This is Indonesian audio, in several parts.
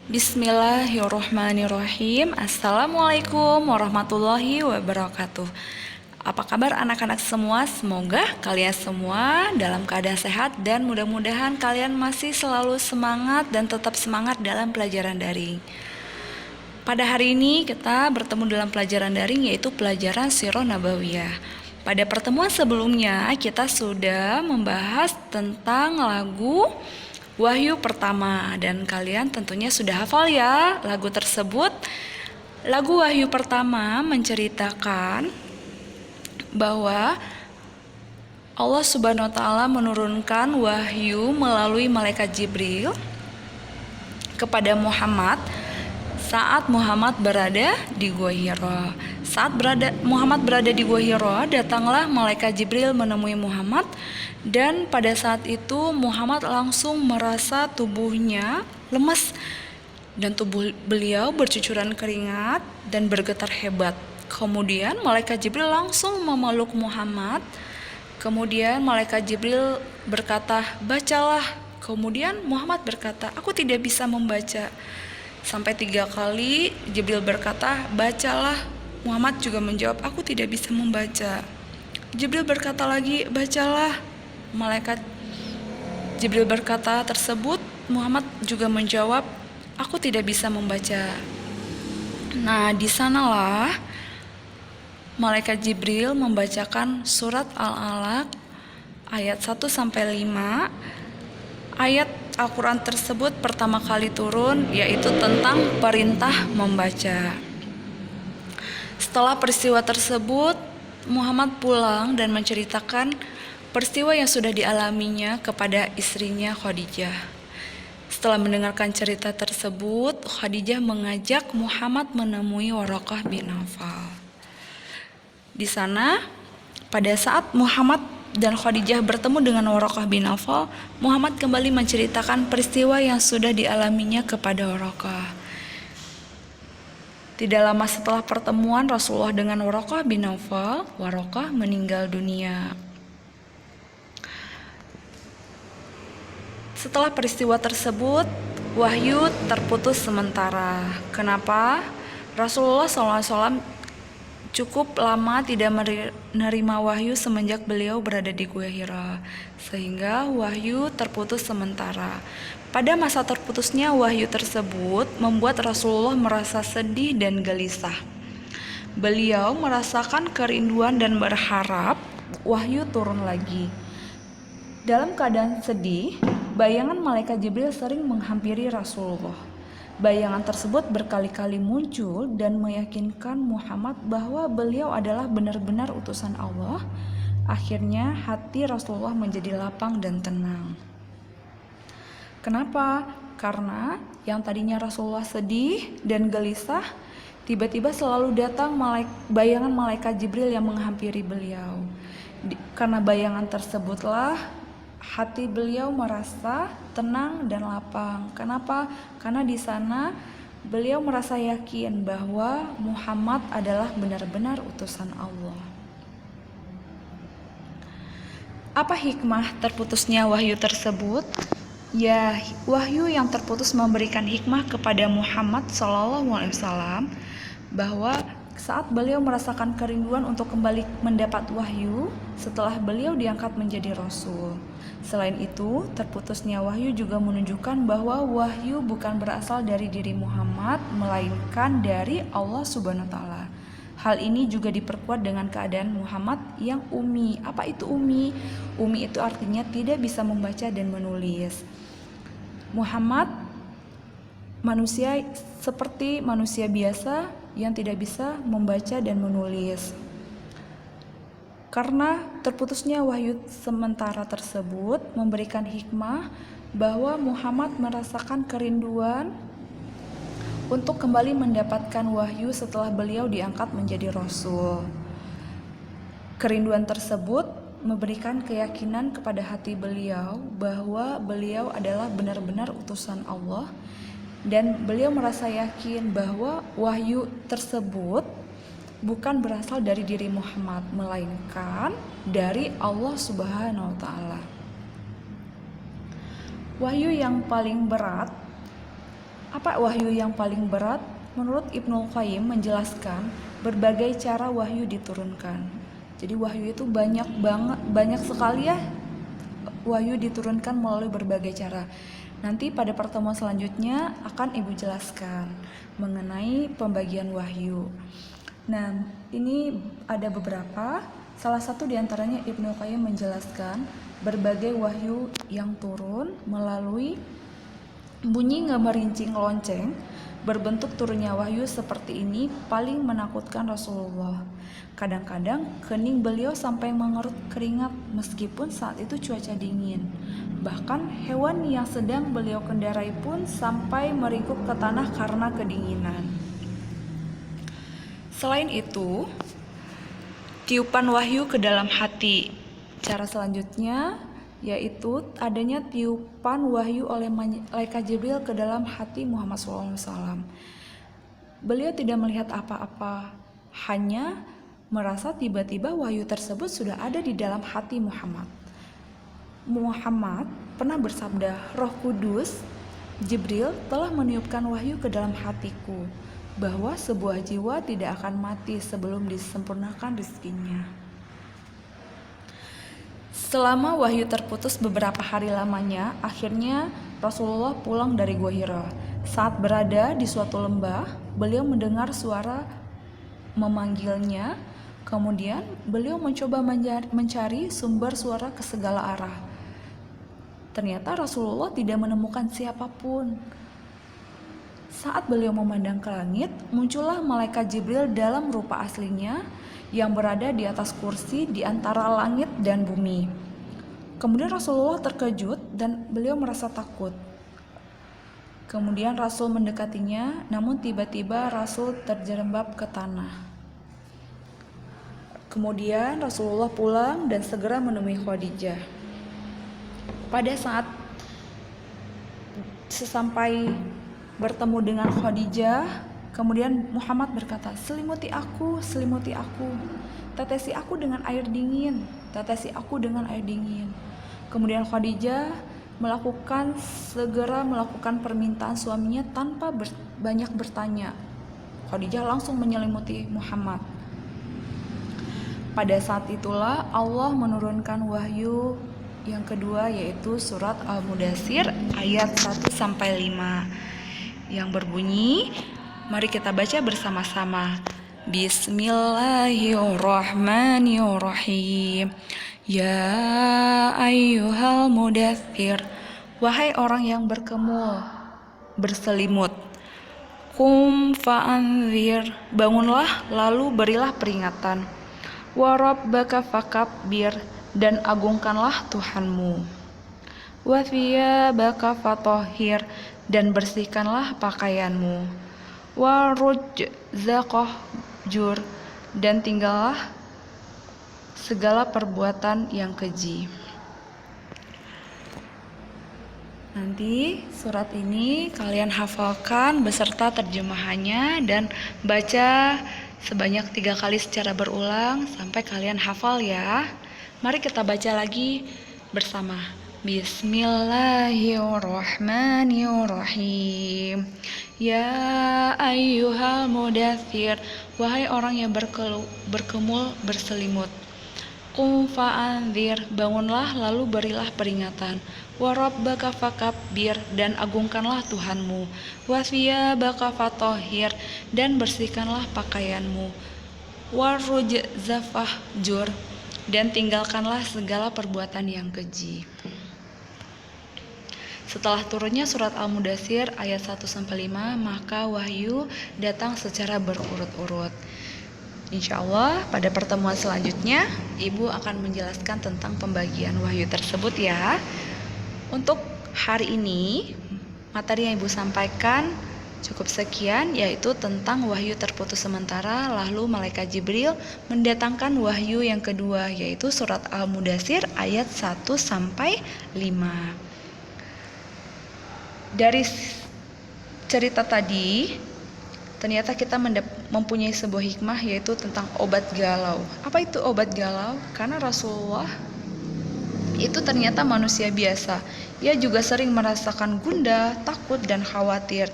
Bismillahirrahmanirrahim. Assalamualaikum warahmatullahi wabarakatuh. Apa kabar anak-anak semua? Semoga kalian semua dalam keadaan sehat dan mudah-mudahan kalian masih selalu semangat dan tetap semangat dalam pelajaran daring. Pada hari ini kita bertemu dalam pelajaran daring, yaitu pelajaran Sirah Nabawiyah. Pada pertemuan sebelumnya kita sudah membahas tentang lagu Wahyu pertama, dan kalian tentunya sudah hafal ya lagu tersebut. Lagu Wahyu pertama menceritakan bahwa Allah Subhanahu wa taala menurunkan wahyu melalui malaikat Jibril kepada Muhammad saat Muhammad berada di Gua Hira. Saat Muhammad berada di Gua Hira, datanglah malaikat Jibril menemui Muhammad, dan pada saat itu Muhammad langsung merasa tubuhnya lemas dan tubuh beliau bercucuran keringat dan bergetar hebat. Kemudian malaikat Jibril langsung memeluk Muhammad. Kemudian malaikat Jibril berkata, "Bacalah." Kemudian Muhammad berkata, "Aku tidak bisa membaca." Sampai 3 kali Jibril berkata, "Bacalah." Muhammad juga menjawab, "Aku tidak bisa membaca." Jibril berkata lagi, "Bacalah." Malaikat Jibril berkata tersebut, Muhammad juga menjawab, "Aku tidak bisa membaca." Nah, di sanalah malaikat Jibril membacakan surat Al-Alaq ayat 1 sampai 5. Ayat Al-Quran tersebut pertama kali turun, yaitu tentang perintah membaca. Setelah peristiwa tersebut, Muhammad pulang dan menceritakan peristiwa yang sudah dialaminya kepada istrinya Khadijah. Setelah mendengarkan cerita tersebut, Khadijah mengajak Muhammad menemui Waraqah bin Nawfal. Di sana, pada saat Muhammad dan Khadijah bertemu dengan Waraqah bin Nawfal, Muhammad kembali menceritakan peristiwa yang sudah dialaminya kepada Waraqah. Tidak lama setelah pertemuan Rasulullah dengan Waraqah bin Nawfal, Waraqah meninggal dunia. Setelah peristiwa tersebut, wahyu terputus sementara. Kenapa? Rasulullah SAW cukup lama tidak menerima wahyu semenjak beliau berada di Gua Hira, sehingga wahyu terputus sementara. Pada masa terputusnya wahyu tersebut membuat Rasulullah merasa sedih dan gelisah. Beliau merasakan kerinduan dan berharap wahyu turun lagi. Dalam keadaan sedih, bayangan malaikat Jibril sering menghampiri Rasulullah. Bayangan tersebut berkali-kali muncul dan meyakinkan Muhammad bahwa beliau adalah benar-benar utusan Allah. Akhirnya hati Rasulullah menjadi lapang dan tenang. Kenapa? Karena yang tadinya Rasulullah sedih dan gelisah, tiba-tiba selalu datang bayangan malaikat Jibril yang menghampiri beliau. Karena bayangan tersebutlah hati beliau merasa tenang dan lapang. Kenapa? Karena di sana beliau merasa yakin bahwa Muhammad adalah benar-benar utusan Allah. Apa hikmah terputusnya wahyu tersebut? Ya, wahyu yang terputus memberikan hikmah kepada Muhammad SAW bahwa saat beliau merasakan kerinduan untuk kembali mendapat wahyu setelah beliau diangkat menjadi Rasul. Selain itu, terputusnya wahyu juga menunjukkan bahwa wahyu bukan berasal dari diri Muhammad, melainkan dari Allah Subhanahu wa taala. Hal ini juga diperkuat dengan keadaan Muhammad yang ummi. Apa itu ummi? Ummi itu artinya tidak bisa membaca dan menulis. Muhammad manusia seperti manusia biasa yang tidak bisa membaca dan menulis. Karena terputusnya wahyu sementara tersebut memberikan hikmah bahwa Muhammad merasakan kerinduan untuk kembali mendapatkan wahyu setelah beliau diangkat menjadi Rasul. Kerinduan tersebut memberikan keyakinan kepada hati beliau bahwa beliau adalah benar-benar utusan Allah, dan beliau merasa yakin bahwa wahyu tersebut bukan berasal dari diri Muhammad, melainkan dari Allah Subhanahu wa taala. Wahyu yang paling berat Apa wahyu yang paling berat? Menurut Ibnul Qayyim menjelaskan berbagai cara wahyu diturunkan. Jadi wahyu itu banyak sekali ya, wahyu diturunkan melalui berbagai cara. Nanti pada pertemuan selanjutnya akan Ibu jelaskan mengenai pembagian wahyu. Nah, ini ada beberapa. Salah satu diantaranya Ibnu Qayyim menjelaskan berbagai wahyu yang turun melalui bunyi ngemerincing lonceng. Berbentuk turunnya wahyu seperti ini paling menakutkan Rasulullah. Kadang-kadang kening beliau sampai mengerut keringat meskipun saat itu cuaca dingin. Bahkan hewan yang sedang beliau kendarai pun sampai meringkuk ke tanah karena kedinginan. Selain itu, tiupan wahyu ke dalam hati. Cara selanjutnya yaitu adanya tiupan wahyu oleh malaikat Jibril ke dalam hati Muhammad SAW. Beliau tidak melihat apa-apa, hanya merasa tiba-tiba wahyu tersebut sudah ada di dalam hati Muhammad. Muhammad pernah bersabda, Roh Kudus, Jibril telah meniupkan wahyu ke dalam hatiku, bahwa sebuah jiwa tidak akan mati sebelum disempurnakan rezekinya. Selama wahyu terputus beberapa hari lamanya, akhirnya Rasulullah pulang dari Gua Hira. Saat berada di suatu lembah, beliau mendengar suara memanggilnya. Kemudian beliau mencoba mencari sumber suara ke segala arah. Ternyata Rasulullah tidak menemukan siapapun. Saat beliau memandang ke langit, muncullah malaikat Jibril dalam rupa aslinya yang berada di atas kursi di antara langit dan bumi. Kemudian Rasulullah terkejut dan beliau merasa takut. Kemudian Rasul mendekatinya, namun tiba-tiba Rasul terjerembab ke tanah. Kemudian Rasulullah pulang dan segera menemui Khadijah. Pada saat sesampai bertemu dengan Khadijah, kemudian Muhammad berkata, selimuti aku, tetesi aku dengan air dingin, Kemudian Khadijah segera melakukan permintaan suaminya tanpa banyak bertanya. Khadijah langsung menyelimuti Muhammad. Pada saat itulah Allah menurunkan wahyu yang kedua, yaitu surat Al-Mudaththir ayat 1-5 yang berbunyi, mari kita baca bersama-sama. Bismillahirrahmanirrahim. Ya ayyuhal mudaththir, wahai orang yang berkemul, berselimut. Qum fa'anzir, bangunlah lalu berilah peringatan. Wa rabbaka fakabbir, dan agungkanlah Tuhanmu. Wa thiyabaka fatahhir, dan bersihkanlah pakaianmu. Wa rujzaqah jur, dan tinggallah segala perbuatan yang keji. Nanti surat ini kalian hafalkan beserta terjemahannya dan baca sebanyak 3 kali secara berulang sampai kalian hafal ya. Mari kita baca lagi bersama. Bismillahirrahmanirrahim. Ya ayyuhal mudaththir, wahai orang yang berkemul berselimut. Qum fa'anzir, bangunlah lalu berilah peringatan. Wa rabbaka fakabbir, dan agungkanlah Tuhanmu. Wa thiyabaka fatahhir, dan bersihkanlah pakaianmu. Wa rujzaqah jur, dan tinggalkanlah segala perbuatan yang keji. Setelah turunnya surat Al-Mudaththir ayat 1-5, maka wahyu datang secara berurut-urut. Insya Allah pada pertemuan selanjutnya Ibu akan menjelaskan tentang pembagian wahyu tersebut ya. Untuk hari ini materi yang Ibu sampaikan cukup sekian, yaitu tentang wahyu terputus sementara, lalu malaikat Jibril mendatangkan wahyu yang kedua, yaitu surat Al-Mudaththir ayat 1-5. Dari cerita tadi ternyata kita mempunyai sebuah hikmah, yaitu tentang obat galau. Apa itu obat galau? Karena Rasulullah itu ternyata manusia biasa. Ia juga sering merasakan gundah, takut, dan khawatir.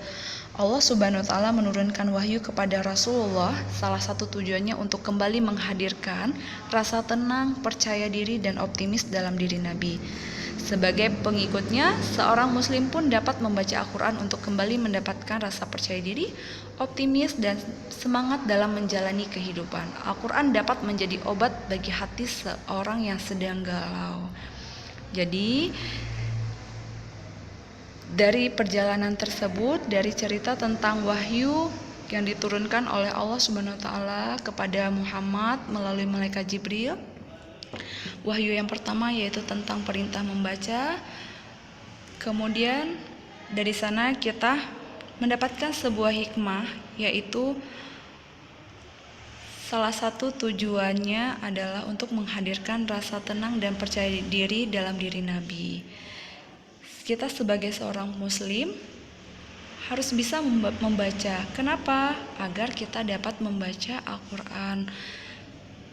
Allah Subhanahu wa Ta'ala menurunkan wahyu kepada Rasulullah, salah satu tujuannya untuk kembali menghadirkan rasa tenang, percaya diri, dan optimis dalam diri Nabi. Sebagai pengikutnya, seorang muslim pun dapat membaca Al-Quran untuk kembali mendapatkan rasa percaya diri, optimis, dan semangat dalam menjalani kehidupan. Al-Quran dapat menjadi obat bagi hati seorang yang sedang galau. Jadi, dari perjalanan tersebut, dari cerita tentang wahyu yang diturunkan oleh Allah Subhanahu wa Ta'ala kepada Muhammad melalui malaikat Jibril, wahyu yang pertama yaitu tentang perintah membaca. Kemudian dari sana kita mendapatkan sebuah hikmah, yaitu salah satu tujuannya adalah untuk menghadirkan rasa tenang dan percaya diri dalam diri Nabi. Kita sebagai seorang muslim harus bisa membaca. Kenapa? Agar kita dapat membaca Al-Quran.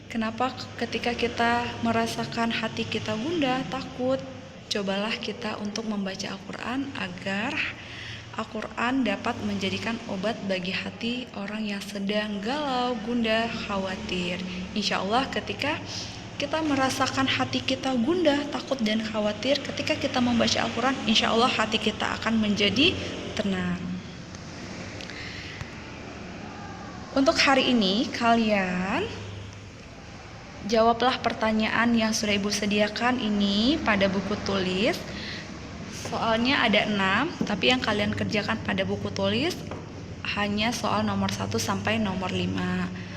Kenapa? Ketika kita merasakan hati kita gundah, takut, cobalah kita untuk membaca Al-Quran agar Al-Quran dapat menjadikan obat bagi hati orang yang sedang galau, gundah, khawatir. Insya Allah ketika kita merasakan hati kita gundah, takut, dan khawatir, ketika kita membaca Al-Quran, insya Allah hati kita akan menjadi tenang. Untuk hari ini, kalian jawablah pertanyaan yang sudah Ibu sediakan ini pada buku tulis. Soalnya ada 6, tapi yang kalian kerjakan pada buku tulis hanya soal nomor 1 sampai nomor 5.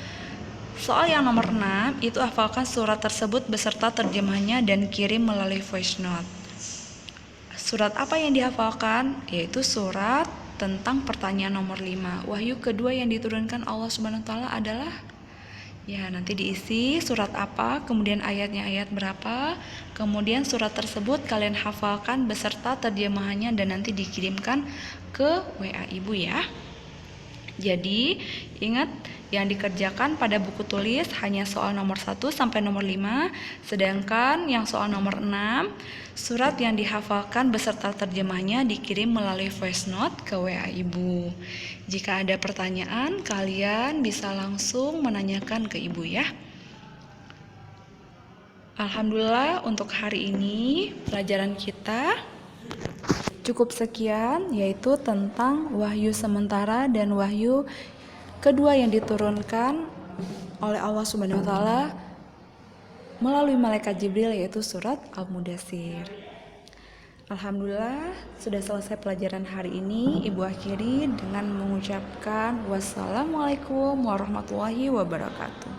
Soal yang nomor 6 itu hafalkan surat tersebut beserta terjemahnya dan kirim melalui voice note. Surat apa yang dihafalkan? Yaitu surat tentang pertanyaan nomor 5. Wahyu kedua yang diturunkan Allah Subhanahu wa Ta'ala adalah, ya nanti diisi surat apa, kemudian ayatnya ayat berapa, kemudian surat tersebut kalian hafalkan beserta terjemahannya dan nanti dikirimkan ke WA Ibu ya. Jadi ingat, yang dikerjakan pada buku tulis hanya soal nomor 1 sampai nomor 5, sedangkan yang soal nomor 6, surat yang dihafalkan beserta terjemahnya dikirim melalui voice note ke WA Ibu. Jika ada pertanyaan, kalian bisa langsung menanyakan ke Ibu ya. Alhamdulillah untuk hari ini pelajaran kita cukup sekian, yaitu tentang wahyu sementara dan wahyu kedua yang diturunkan oleh Allah Subhanahu wa Ta'ala melalui malaikat Jibril, yaitu surat Al-Mudaththir. Alhamdulillah sudah selesai pelajaran hari ini. Ibu akhiri dengan mengucapkan wassalamualaikum warahmatullahi wabarakatuh.